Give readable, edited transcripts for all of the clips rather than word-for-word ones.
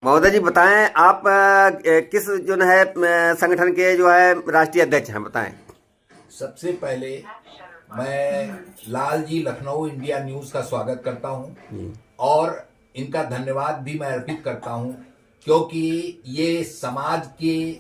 महोदय जी बताएं, आप किस जो है संगठन के जो है राष्ट्रीय अध्यक्ष हैं, बताएं। सबसे पहले मैं लाल जी लखनऊ इंडिया न्यूज़ का स्वागत करता हूं और इनका धन्यवाद भी मैं अर्पित करता हूं, क्योंकि ये समाज के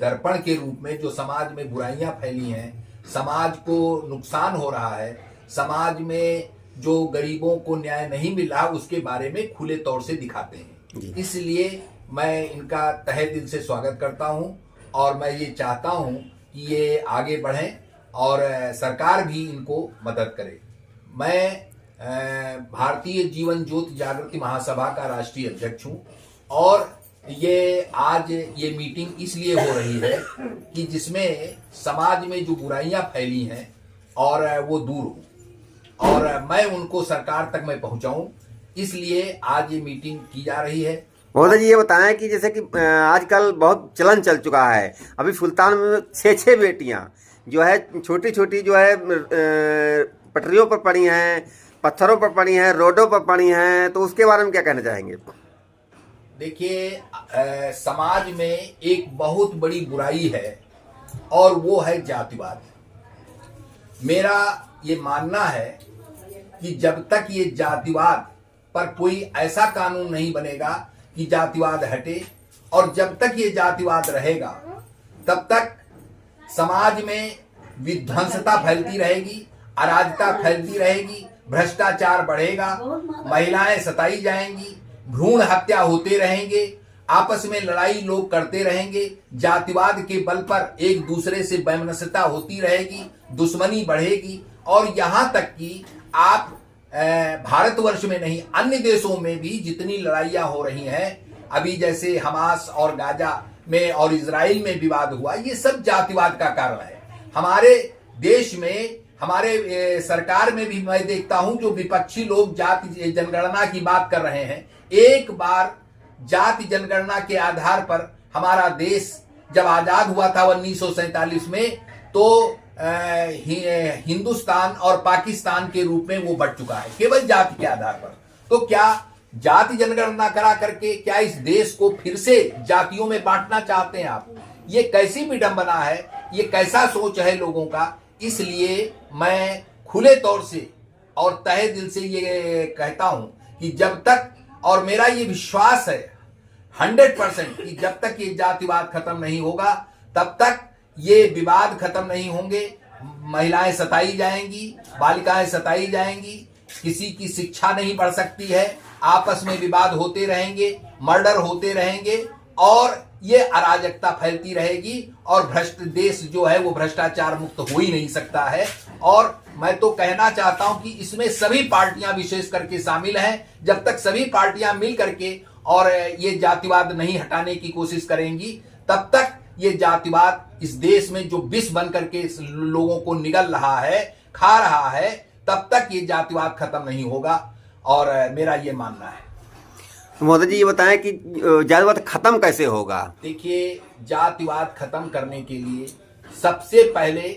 दर्पण के रूप में जो समाज में बुराइयां फैली हैं, समाज को नुकसान हो रहा है, समाज में जो गरीबों को न्याय नहीं मिल रहा उसके बारे में खुले तौर से दिखाते हैं। इसलिए मैं इनका तहे दिल से स्वागत करता हूं और मैं ये चाहता हूं कि ये आगे बढ़ें और सरकार भी इनको मदद करे। मैं भारतीय जीवन ज्योति जागृति महासभा का राष्ट्रीय अध्यक्ष हूं और ये आज ये मीटिंग इसलिए हो रही है कि जिसमें समाज में जो बुराइयां फैली हैं और वो दूर हो और मैं उनको सरकार तक मैं पहुंचाऊं, इसलिए आज ये मीटिंग की जा रही है। महोदय जी ये बताएं कि जैसे कि आजकल बहुत चलन चल चुका है, अभी सुल्तान में 6 बेटियां जो है छोटी छोटी जो है पटरियों पर पड़ी हैं, पत्थरों पर पड़ी हैं, रोडों पर पड़ी हैं, तो उसके बारे में क्या कहना चाहेंगे? देखिए, समाज में एक बहुत बड़ी बुराई है और वो है जातिवाद। मेरा ये मानना है कि जब तक ये जातिवाद पर कोई ऐसा कानून नहीं बनेगा कि जातिवाद हटे, और जब तक ये जातिवाद रहेगा तब तक समाज में विध्वंसता फैलती रहेगी, अराजकता फैलती रहेगी, भ्रष्टाचार बढ़ेगा, महिलाएं सताई जाएंगी, भ्रूण हत्या होते रहेंगे, आपस में लड़ाई लोग करते रहेंगे, जातिवाद के बल पर एक दूसरे से वैमनस्यता होती रहेगी, दुश्मनी बढ़ेगी और यहां तक कि आप भारतवर्ष में नहीं अन्य देशों में भी जितनी लड़ाइयां हो रही हैं, अभी जैसे हमास और गाजा में और इजराइल में विवाद हुआ, ये सब जातिवाद का कारण है। हमारे देश में, हमारे सरकार में भी मैं देखता हूं जो विपक्षी लोग जाति जनगणना की बात कर रहे हैं। एक बार जाति जनगणना के आधार पर हमारा देश जब आजाद हुआ था 1947 में, तो हिंदुस्तान और पाकिस्तान के रूप में वो बढ़ चुका है केवल जाति के आधार पर। तो क्या जाति जनगणना करा करके क्या इस देश को फिर से जातियों में बांटना चाहते हैं आप? ये कैसी विडंबना है, ये कैसा सोच है लोगों का। इसलिए मैं खुले तौर से और तहे दिल से ये कहता हूं कि जब तक, और मेरा ये विश्वास है 100% कि जब तक ये जातिवाद खत्म नहीं होगा तब तक ये विवाद खत्म नहीं होंगे। महिलाएं सताई जाएंगी, बालिकाएं सताई जाएंगी, किसी की शिक्षा नहीं बढ़ सकती है, आपस में विवाद होते रहेंगे, मर्डर होते रहेंगे और ये अराजकता फैलती रहेगी और भ्रष्ट देश जो है वो भ्रष्टाचार मुक्त हो ही नहीं सकता है। और मैं तो कहना चाहता हूं कि इसमें सभी पार्टियां विशेष करके शामिल हैं। जब तक सभी पार्टियां मिल करके और ये जातिवाद नहीं हटाने की कोशिश करेंगी, तब तक ये जातिवाद इस देश में जो विष बन करके लोगों को निगल रहा है, खा रहा है, तब तक ये जातिवाद खत्म नहीं होगा और मेरा ये मानना है। मोदी जी ये बताएं कि जातिवाद खत्म कैसे होगा? देखिए, जातिवाद खत्म करने के लिए सबसे पहले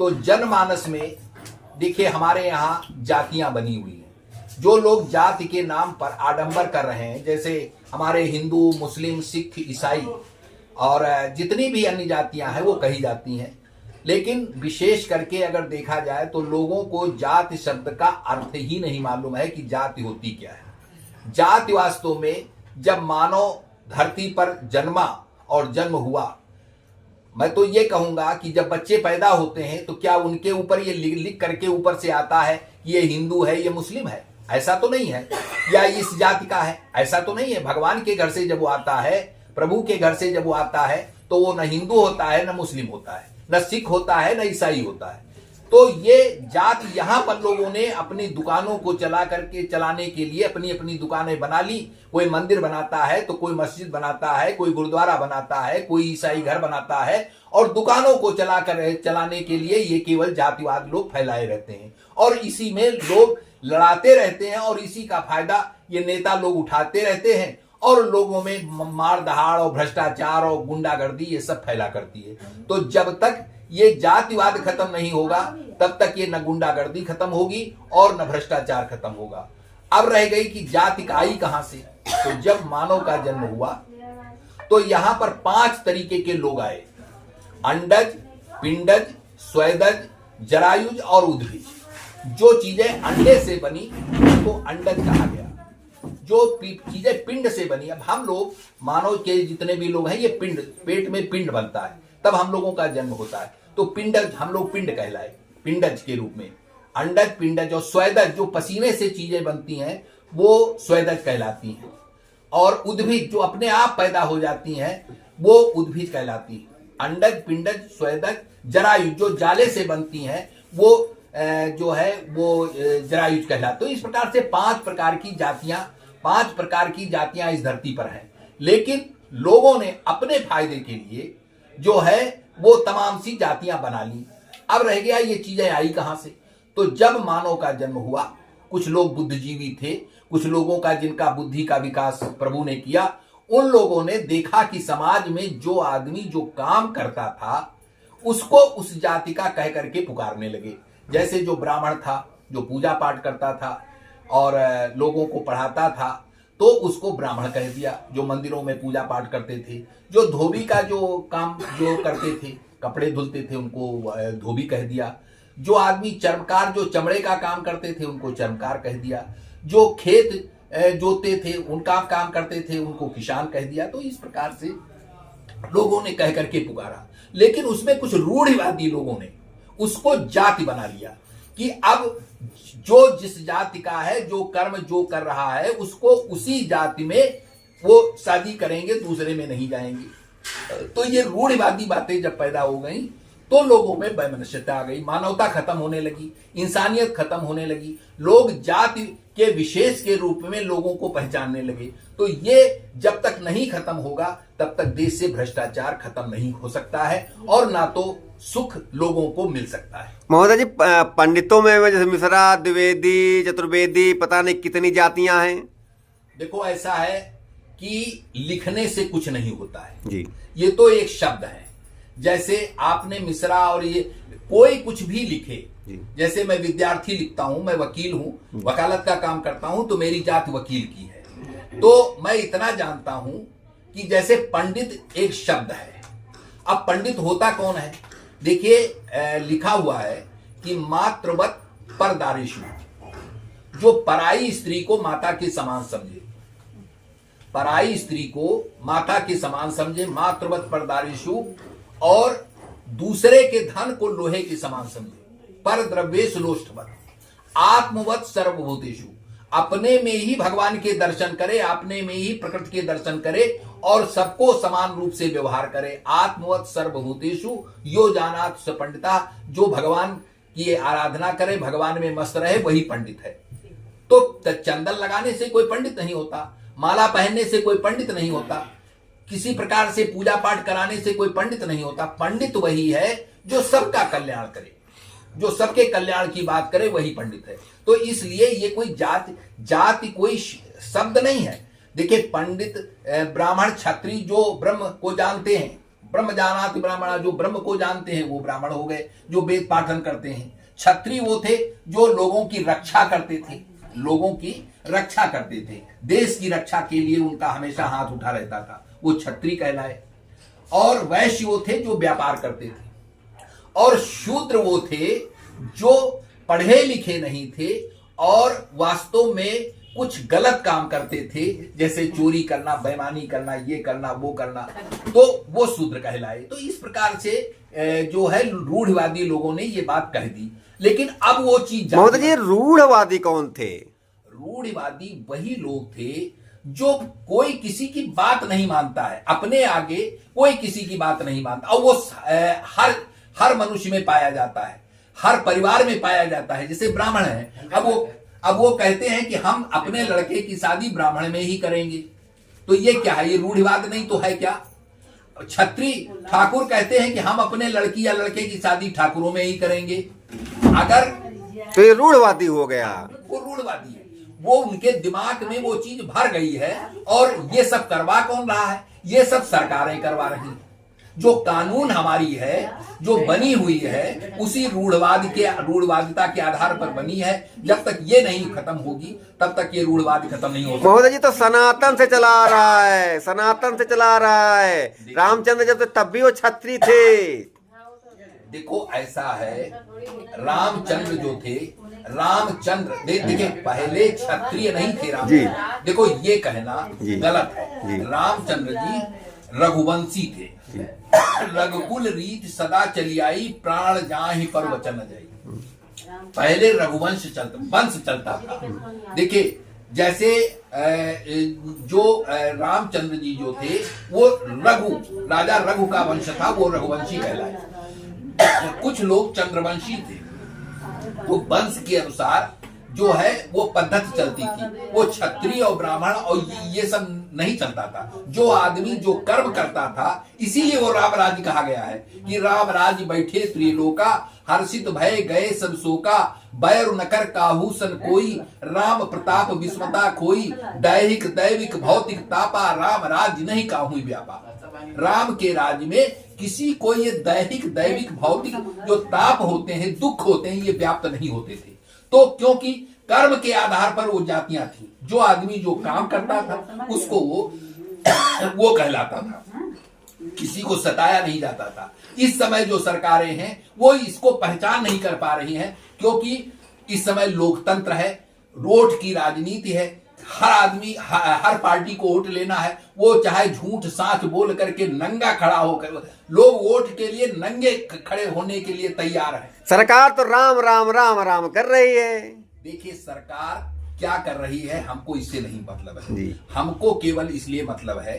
तो जनमानस में, देखिए हमारे यहाँ जातियां बनी हुई हैं। जो लोग जाति के नाम पर आडंबर कर रहे हैं, जैसे हमारे हिंदू, मुस्लिम, सिख, ईसाई और जितनी भी अन्य जातियां हैं वो कही जाती हैं, लेकिन विशेष करके अगर देखा जाए तो लोगों को जाति शब्द का अर्थ ही नहीं मालूम है कि जाति होती क्या है। जाति वास्तव में जब मानव धरती पर जन्मा और जन्म हुआ, मैं तो ये कहूंगा कि जब बच्चे पैदा होते हैं तो क्या उनके ऊपर ये लिख करके ऊपर से आता है कि ये हिंदू है, ये मुस्लिम है? ऐसा तो नहीं है। या इस जाति का है, ऐसा तो नहीं है। भगवान के घर से जब वो आता है, प्रभु के घर से जब वो आता है, तो वो न हिंदू होता है, न मुस्लिम होता है, न सिख होता है, न ईसाई होता है। तो ये जाति यहां पर लोगों ने अपनी दुकानों को चलाने के लिए अपनी अपनी दुकानें बना ली। कोई मंदिर बनाता है तो कोई मस्जिद बनाता है, कोई गुरुद्वारा बनाता है, कोई ईसाई घर बनाता है, और दुकानों को चलाने के लिए ये केवल जातिवाद लोग फैलाए रहते हैं और इसी में लोग लड़ाते रहते हैं और इसी का फायदा ये नेता लोग उठाते रहते हैं और लोगों में मार दहाड़ और भ्रष्टाचार और गुंडागर्दी ये सब फैला करती है। तो जब तक ये जातिवाद खत्म नहीं होगा तब तक ये न गुंडागर्दी खत्म होगी और न भ्रष्टाचार खत्म होगा। अब रह गई कि जाति आई कहां से। तो जब मानव का जन्म हुआ तो यहां पर 5 तरीके के लोग आए, अंडज, पिंडज, स्वेदज, जरायुज और उद्भिज। जो चीजें अंडे से बनी उसको अंडज कहा गया, जो चीजें पिंड से बनी। अब हम लोग मानव के जितने भी लोग हैं, ये पिंड, पेट में पिंड बनता है तब हम लोगों का जन्म होता है, तो पिंडज, हम लोग पिंड कहलाए पिंडज के रूप में। अंडज, पिंडज और स्वेदज जो पसीने से चीजें बनती हैं वो स्वेदज कहलाती हैं, और उद्भिज जो अपने आप पैदा हो जाती हैं वो उद्भिज कहलाती हैं। अंडज, पिंडज, स्वेदज, जरायुज जो जाले से बनती हैं वो जो है वो जरायुज कहलाते। तो इस प्रकार से 5 प्रकार की जातियां इस धरती पर हैं, लेकिन लोगों ने अपने फायदे के लिए जो है वो तमाम सी जातियां बना ली। अब रह गया ये चीजें आई कहां से? तो जब मानव का जन्म हुआ, कुछ लोग बुद्धिजीवी थे, कुछ लोगों का जिनका बुद्धि का विकास प्रभु ने किया, उन लोगों ने देखा कि समाज में जो आदमी जो काम करता था उसको उस जाति का कह करके पुकारने लगे। जैसे जो ब्राह्मण था, जो पूजा पाठ करता था और लोगों को पढ़ाता था, तो उसको ब्राह्मण कह दिया। जो मंदिरों में पूजा पाठ करते थे, जो धोबी का जो काम जो करते थे, कपड़े धुलते थे, उनको धोबी कह दिया। जो आदमी चर्मकार, जो चमड़े का काम करते थे, उनको चर्मकार कह दिया। जो खेत जोते थे, उनका काम करते थे, उनको किसान कह दिया। तो इस प्रकार से लोगों ने कह करके पुकारा, लेकिन उसमें कुछ रूढ़िवादी लोगों ने उसको जाति बना लिया कि अब जो जिस जाति का है, जो कर्म जो कर रहा है, उसको उसी जाति में वो शादी करेंगे, दूसरे में नहीं जाएंगे। तो ये रूढ़िवादी बातें जब पैदा हो गई तो लोगों में वैमनस्यता आ गई, मानवता खत्म होने लगी, इंसानियत खत्म होने लगी। लोग जाति के विशेष के रूप में लोगों को पहचानने लगे। तो ये जब तक नहीं खत्म होगा तब तक देश से भ्रष्टाचार खत्म नहीं हो सकता है और ना तो सुख लोगों को मिल सकता है। महोदय जी, पंडितों में जैसे मिश्रा, द्विवेदी, चतुर्वेदी, पता नहीं कितनी जातियां हैं। देखो, ऐसा है कि लिखने से कुछ नहीं होता है जी। ये तो एक शब्द है। जैसे आपने मिश्रा और ये कोई कुछ भी लिखे, जैसे मैं विद्यार्थी लिखता हूं, मैं वकील हूं, वकालत का काम करता हूं, तो मेरी जात वकील की है। तो मैं इतना जानता हूं कि जैसे पंडित एक शब्द है। अब पंडित होता कौन है? देखिए, लिखा हुआ है कि मातृवत परदारेषु, जो पराई स्त्री को माता के समान समझे, पराई स्त्री को माता के समान समझे, मातृवत परदारेषु, और दूसरे के धन को लोहे के समान समझे, पर द्रव्येषु लोष्ठवत्, आत्मवत् सर्वभूतेषु, अपने में ही भगवान के दर्शन करे, अपने में ही प्रकृति के दर्शन करे और सबको समान रूप से व्यवहार करे। आत्मवत् सर्वभूतेषु यो जानात् स पंडिता, जो भगवान की आराधना करे, भगवान में मस्त रहे, वही पंडित है। तो चंदन लगाने से कोई पंडित नहीं होता, माला पहनने से कोई पंडित नहीं होता, किसी प्रकार से पूजा पाठ कराने से कोई पंडित नहीं होता। पंडित वही है जो सबका कल्याण करे, जो सबके कल्याण की बात करे, वही पंडित है। तो इसलिए ये कोई जाति कोई शब्द नहीं है। देखिए, पंडित, ब्राह्मण, क्षत्रिय जो ब्रह्म को जानते हैं, ब्रह्म जानाति ब्राह्मणा, जो ब्रह्म को जानते हैं वो ब्राह्मण हो गए, जो वेद पाठन करते हैं। क्षत्रिय वो थे जो लोगों की रक्षा करते थे, लोगों की रक्षा करते थे, देश की रक्षा के लिए उनका हमेशा हाथ उठा रहता था, वो क्षत्रिय कहलाए। और वैश्य वो थे जो व्यापार करते थे, और शूद्र वो थे जो पढ़े लिखे नहीं थे और वास्तव में कुछ गलत काम करते थे, जैसे चोरी करना, बेईमानी करना, ये करना, वो करना, तो वो शूद्र कहलाए। तो इस प्रकार से जो है रूढ़िवादी लोगों ने ये बात कह दी। लेकिन अब वो चीज, महोदय जी, रूढ़िवादी कौन थे? रूढ़िवादी वही लोग थे जो कोई किसी की बात नहीं मानता है, अपने आगे कोई किसी की बात नहीं मानता, और वो हर मनुष्य में पाया जाता है, हर परिवार में पाया जाता है। जैसे ब्राह्मण है, अब वो कहते हैं कि हम अपने लड़के की शादी ब्राह्मण में ही करेंगे, तो ये क्या है? ये रूढ़िवाद नहीं तो है क्या? क्षत्रिय ठाकुर कहते हैं कि हम अपने लड़की या लड़के की शादी ठाकुरों में ही करेंगे। अगर तो ये रूढ़िवादी हो गया, वो रूढ़िवादी है, वो उनके दिमाग में वो चीज भर गई है। और ये सब करवा कौन रहा है? ये सब सरकारें करवा रही हैं। जो कानून हमारी है, जो बनी हुई है, उसी रूढ़वादिता के आधार पर बनी है। जब तक ये नहीं खत्म होगी तब तक ये रूढ़वाद खत्म नहीं हो सकता। महोदय जी, तो सनातन से चला आ रहा है, सनातन से चला आ रहा है। रामचंद्र जब तब भी वो क्षत्रिय थे। देखो ऐसा है, रामचंद्र जो थे, रामचंद्र देखिए पहले क्षत्रिय नहीं थे राम। देखो ये कहना गलत है। रामचंद्र जी रघुवंशी थे। रघुकुल रीत सदा चली आई, प्राण जाहि पर वचन जाई। पहले रघुवंश वंश चलता था। देखिए जैसे जो रामचंद्र जी जो थे वो राजा रघु का वंश था, वो रघुवंशी कहलाए। कुछ लोग चंद्रवंशी थे, वो वंश के अनुसार जो है वो पद्धति चलती थी। वो क्षत्रिय और ब्राह्मण और ये सब नहीं चलता था। जो आदमी जो कर्म करता था, इसीलिए वो राम राज्य कहा गया है कि राम राज्य बैठे त्रिलोका, हर्षित भय गए सब शोका, बैर न कर काहू सन कोई, राम प्रताप विस्मता खोई, दैहिक दैविक भौतिक तापा, राम राज्य नहीं काहू व्यापा। राम के राज्य में किसी को ये दैहिक दैविक भौतिक जो ताप होते हैं, दुख होते हैं, ये व्याप्त नहीं होते थे। तो क्योंकि कर्म के आधार पर वो जातियां थी। जो आदमी जो काम करता था उसको वो कहलाता था, किसी को सताया नहीं जाता था। इस समय जो सरकारें हैं वो इसको पहचान नहीं कर पा रही हैं, क्योंकि इस समय लोकतंत्र है, वोट की राजनीति है। हर आदमी हर पार्टी को वोट लेना है। वो चाहे झूठ साच बोल करके नंगा खड़ा होकर, लोग वोट के लिए नंगे खड़े होने के लिए तैयार है। सरकार तो राम राम राम राम कर रही है। देखिए सरकार क्या कर रही है हमको इससे नहीं मतलब है। हमको केवल इसलिए मतलब है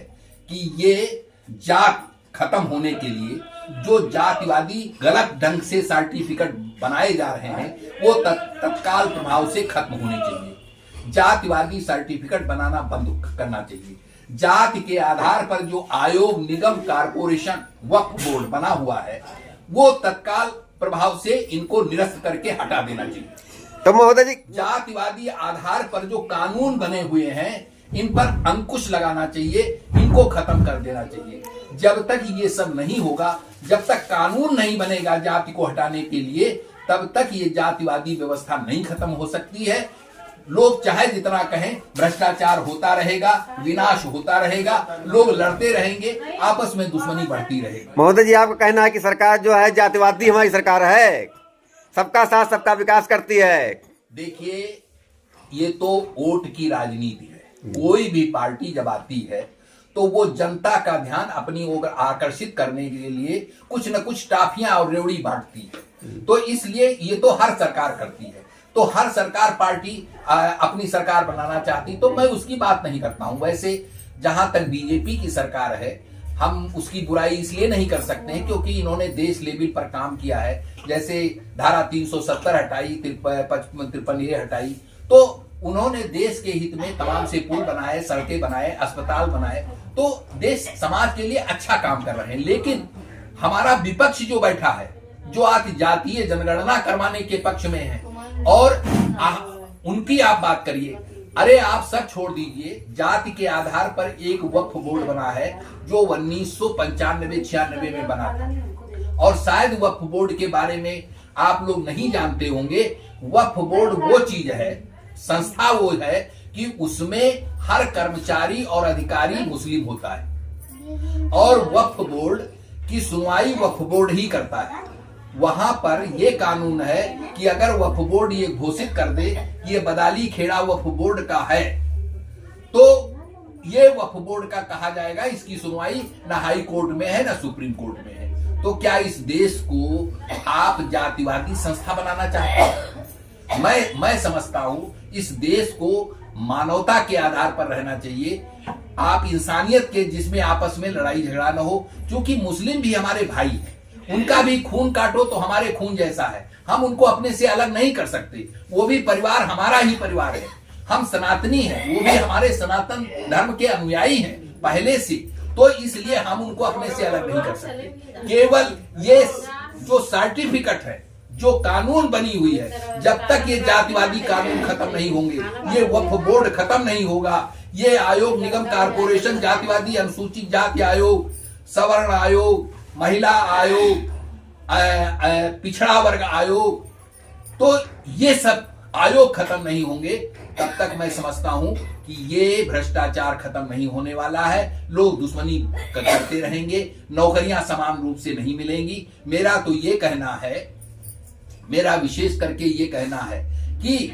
कि ये जात खत्म होने के लिए जो जातिवादी गलत ढंग से सर्टिफिकेट बनाए जा रहे हैं वो तत्काल प्रभाव से खत्म होने चाहिए। जातिवादी सर्टिफिकेट बनाना बंद करना चाहिए। जाति के आधार पर जो आयोग, निगम, कारपोरेशन, वक्फ बोर्ड बना हुआ है वो तत्काल प्रभाव से इनको निरस्त करके हटा देना चाहिए। तो महोदय जी, जातिवादी आधार पर जो कानून बने हुए हैं इन पर अंकुश लगाना चाहिए, इनको खत्म कर देना चाहिए। जब तक ये सब नहीं होगा, जब तक कानून नहीं बनेगा जाति को हटाने के लिए, तब तक ये जातिवादी व्यवस्था नहीं खत्म हो सकती है। लोग चाहे जितना कहें, भ्रष्टाचार होता रहेगा, विनाश होता रहेगा, लोग लड़ते रहेंगे, आपस में दुश्मनी बढ़ती रहेगी। महोदय जी, आपका कहना है कि सरकार जो है जातिवादी हमारी सरकार है, सबका साथ सबका विकास करती है। देखिए ये तो वोट की राजनीति है। कोई भी पार्टी जब आती है तो वो जनता का ध्यान अपनी ओर आकर्षित करने के लिए कुछ न कुछ टाफियां और रेवड़ी बांटती है। तो इसलिए ये तो हर सरकार करती है। तो हर सरकार पार्टी अपनी सरकार बनाना चाहती, तो मैं उसकी बात नहीं करता हूं। वैसे जहां तक बीजेपी की सरकार है, हम उसकी बुराई इसलिए नहीं कर सकते हैं क्योंकि इन्होंने देश लेवल पर काम किया है। जैसे धारा 370 हटाई, 53 हटाई, तो उन्होंने देश के हित में तमाम से पुल बनाए, सड़कें बनाए, अस्पताल बनाए, तो देश समाज के लिए अच्छा काम कर रहे हैं। लेकिन हमारा विपक्ष जो बैठा है, जो जातीय जनगणना करवाने के पक्ष में है, और उनकी आप बात करिए। अरे आप सब छोड़ दीजिए, जाति के आधार पर एक वक्फ बोर्ड बना है जो 1995-96 में बना था, और शायद वक्फ बोर्ड के बारे में आप लोग नहीं जानते होंगे। वक्फ बोर्ड वो चीज है, संस्था वो है कि उसमें हर कर्मचारी और अधिकारी मुस्लिम होता है, और वक्फ बोर्ड की सुनवाई वक्फ बोर्ड ही करता है। वहां पर यह कानून है कि अगर वक्फ बोर्ड ये घोषित कर दे कि ये बदाली खेड़ा वक्फ बोर्ड का है, तो ये वक्फ बोर्ड का कहा जाएगा। इसकी सुनवाई ना हाई कोर्ट में है ना सुप्रीम कोर्ट में है। तो क्या इस देश को आप जातिवादी संस्था बनाना चाहते हैं? मैं समझता हूं इस देश को मानवता के आधार पर रहना चाहिए। आप इंसानियत के, जिसमें आपस में लड़ाई झगड़ा न हो, क्योंकि मुस्लिम भी हमारे भाई हैं। उनका भी खून काटो तो हमारे खून जैसा है, हम उनको अपने से अलग नहीं कर सकते। वो भी परिवार हमारा ही परिवार है। हम सनातनी हैं, वो भी हमारे सनातन धर्म के अनुयायी हैं पहले से, तो इसलिए हम उनको अपने से अलग नहीं कर सकते। केवल ये जो सर्टिफिकेट है, जो कानून बनी हुई है, जब तक ये जातिवादी कानून खत्म नहीं होंगे, ये वक्फ बोर्ड खत्म नहीं होगा, ये आयोग, निगम, कारपोरेशन, जातिवादी अनुसूचित जाति आयोग, सवर्ण आयोग, महिला आयोग, पिछड़ा वर्ग आयोग, तो ये सब आयोग खत्म नहीं होंगे तब तक मैं समझता हूं कि ये भ्रष्टाचार खत्म नहीं होने वाला है। लोग दुश्मनी करते रहेंगे, नौकरियां समान रूप से नहीं मिलेंगी। मेरा तो ये कहना है, मेरा विशेष करके ये कहना है कि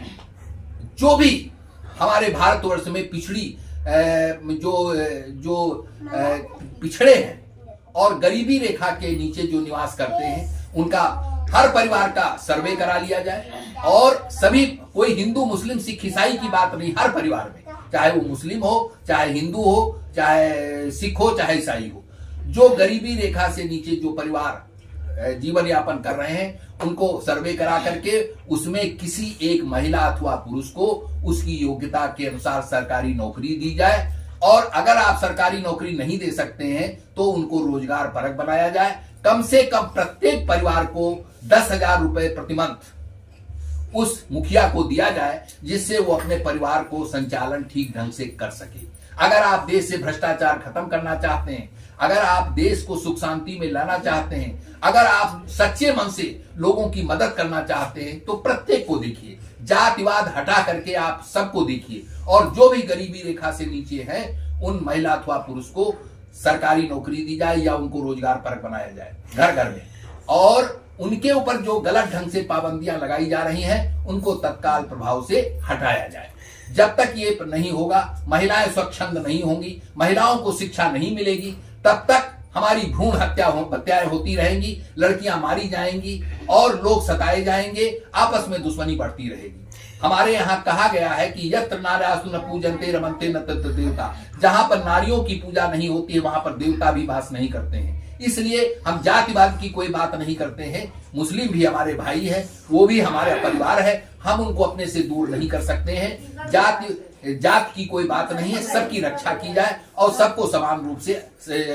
जो भी हमारे भारतवर्ष में पिछड़े हैं और गरीबी रेखा के नीचे जो निवास करते हैं, उनका हर परिवार का सर्वे करा लिया जाए और सभी, कोई हिंदू मुस्लिम सिख ईसाई की बात नहीं, हर परिवार में, चाहे वो मुस्लिम हो, चाहे हिंदू हो, चाहे सिख हो, चाहे ईसाई हो, जो गरीबी रेखा से नीचे जो परिवार जीवन यापन कर रहे हैं, उनको सर्वे करा करके उसमें किसी एक महिला अथवा पुरुष को उसकी योग्यता के अनुसार सरकारी नौकरी दी जाए। और अगर आप सरकारी नौकरी नहीं दे सकते हैं तो उनको रोजगार परक बनाया जाए। कम से कम प्रत्येक परिवार को 10,000 रुपए प्रति मंथ उस मुखिया को दिया जाए, जिससे वो अपने परिवार को संचालन ठीक ढंग से कर सके। अगर आप देश से भ्रष्टाचार खत्म करना चाहते हैं, अगर आप देश को सुख शांति में लाना चाहते हैं, अगर आप सच्चे मन से लोगों की मदद करना चाहते हैं, तो प्रत्येक को देखिए, जातिवाद हटा करके आप सबको देखिए और जो भी गरीबी रेखा से नीचे है उन महिला अथवा पुरुष को सरकारी नौकरी दी जाए या उनको रोजगार परक बनाया जाए घर घर में। और उनके ऊपर जो गलत ढंग से पाबंदियां लगाई जा रही हैं, उनको तत्काल प्रभाव से हटाया जाए। जब तक ये नहीं होगा, महिलाएं स्वच्छंद नहीं होंगी, महिलाओं को शिक्षा नहीं मिलेगी, तब तक हमारी भ्रूण हत्याएं होती रहेंगी, लड़कियां मारी जाएंगी और लोग सताए जाएंगे, आपस में दुश्मनी बढ़ती रहेगी। हमारे यहाँ कहा गया है कि यत्र नार्यस्तु न पूजन्ते रमन्ते न तत्र देवता, जहां पर नारियों की पूजा नहीं होती है वहां पर देवता भी वास नहीं करते हैं। इसलिए हम जातिवाद की कोई बात नहीं करते हैं। मुस्लिम भी हमारे भाई है, वो भी हमारे परिवार है, हम उनको अपने से दूर नहीं कर सकते हैं। जात की कोई बात नहीं है, सबकी रक्षा की जाए और सबको समान रूप से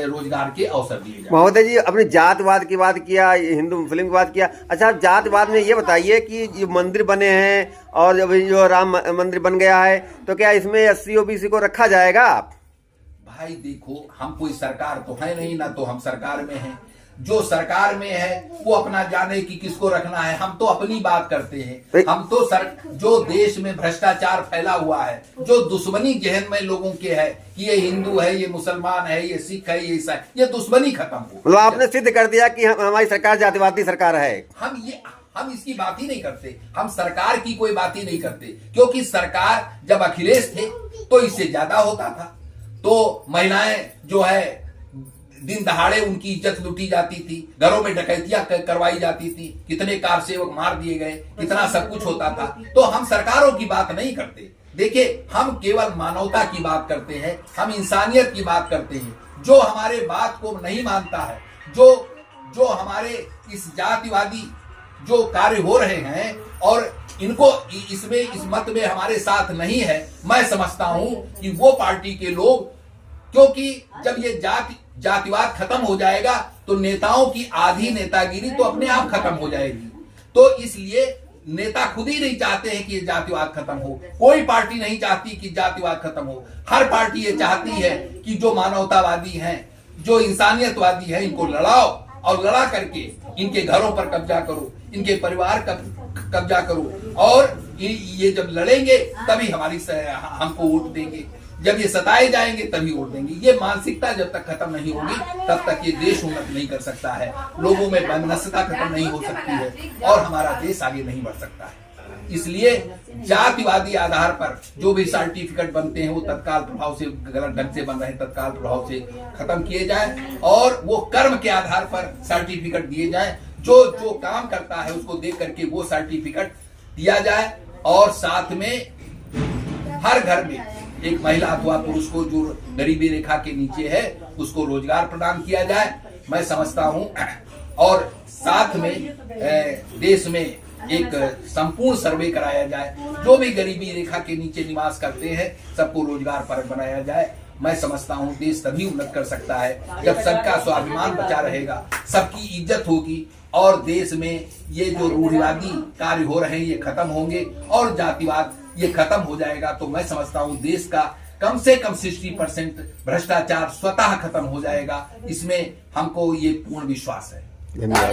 रोजगार के अवसर दिए जाए। महोदय जी, अपने जातवाद की बात किया, हिंदू मुस्लिम की बात किया। अच्छा, जातवाद में ये बताइए कि जो मंदिर बने हैं और अभी जो राम मंदिर बन गया है, तो क्या इसमें SC OBC को रखा जाएगा? भाई देखो, हम कोई सरकार तो है नहीं, ना तो हम सरकार में हैं। जो सरकार में है वो अपना जाने कि किसको रखना है, हम तो अपनी बात करते हैं। हम तो जो देश में भ्रष्टाचार फैला हुआ है, जो दुश्मनी जहन में लोगों के है कि ये हिंदू है, ये मुसलमान है, ये सिख है, ये ईसाई, ये दुश्मनी खत्म हो। मतलब आपने सिद्ध कर दिया कि हमारी सरकार जातिवादी सरकार है। हम इसकी बात ही नहीं करते, हम सरकार की कोई बात ही नहीं करते, क्योंकि सरकार जब अखिलेश थे तो इससे ज्यादा होता था। तो महिलाएं जो है दिन दहाड़े उनकी इज्जत लूटी जाती थी, घरों में डकैतियां करवाई जाती थी, कितने कार सेवक मार दिए गए, कितना सब कुछ होता था। तो हम सरकारों की बात नहीं करते। देखिए, हम केवल मानवता की बात करते हैं, हम इंसानियत की बात करते हैं। जो हमारे बात को नहीं मानता है, जो हमारे इस जातिवादी जो कार्य हो रहे हैं और इनको इसमें इस मत में हमारे साथ नहीं है, मैं समझता हूं कि वो पार्टी के लोग, क्योंकि जब ये जातिवाद खत्म हो जाएगा तो नेताओं की आधी नेतागिरी तो अपने आप खत्म हो जाएगी। तो इसलिए नेता खुद ही नहीं चाहते हैं कि ये जातिवाद खत्म हो, कोई पार्टी नहीं चाहती कि जातिवाद खत्म हो। हर पार्टी ये चाहती है कि जो मानवतावादी हैं, जो इंसानियतवादी हैं, इनको लड़ाओ और लड़ा करके इनके घरों पर कब्जा करो, इनके परिवार का कब्जा करो, और ये जब लड़ेंगे तभी हमको वोट देंगे, जब ये सताए जाएंगे तभी वोट देंगे। ये मानसिकता जब तक खत्म नहीं होगी तब तक ये देश उन्नत नहीं कर सकता है, लोगों में वैमनस्यता खत्म नहीं हो सकती है और हमारा देश आगे नहीं बढ़ सकता है। इसलिए जातिवादी आधार पर जो भी सर्टिफिकेट बनते हैं वो तत्काल प्रभाव से, गलत ढंग से बन रहे हैं, तत्काल प्रभाव से खत्म किए जाए और वो कर्म के आधार पर सर्टिफिकेट दिए जाए। जो काम करता है उसको देख करके वो सर्टिफिकेट दिया जाए और साथ में हर घर में एक महिला अथवा पुरुष को जो गरीबी रेखा के नीचे है उसको रोजगार प्रदान किया जाए, मैं समझता हूं। और साथ में देश में एक संपूर्ण सर्वे कराया जाए, जो भी गरीबी रेखा के नीचे निवास करते हैं सबको रोजगार परक बनाया जाए। मैं समझता हूं देश तभी उन्नत कर सकता है जब सबका स्वाभिमान बचा रहेगा, सबकी इज्जत होगी और देश में ये जो रूढ़िवादी कार्य हो रहे हैं ये खत्म होंगे और जातिवाद ये खत्म हो जाएगा। तो मैं समझता हूं देश का कम से कम 60% भ्रष्टाचार स्वतः खत्म हो जाएगा। इसमें हमको ये पूर्ण विश्वास है। धन्यवाद।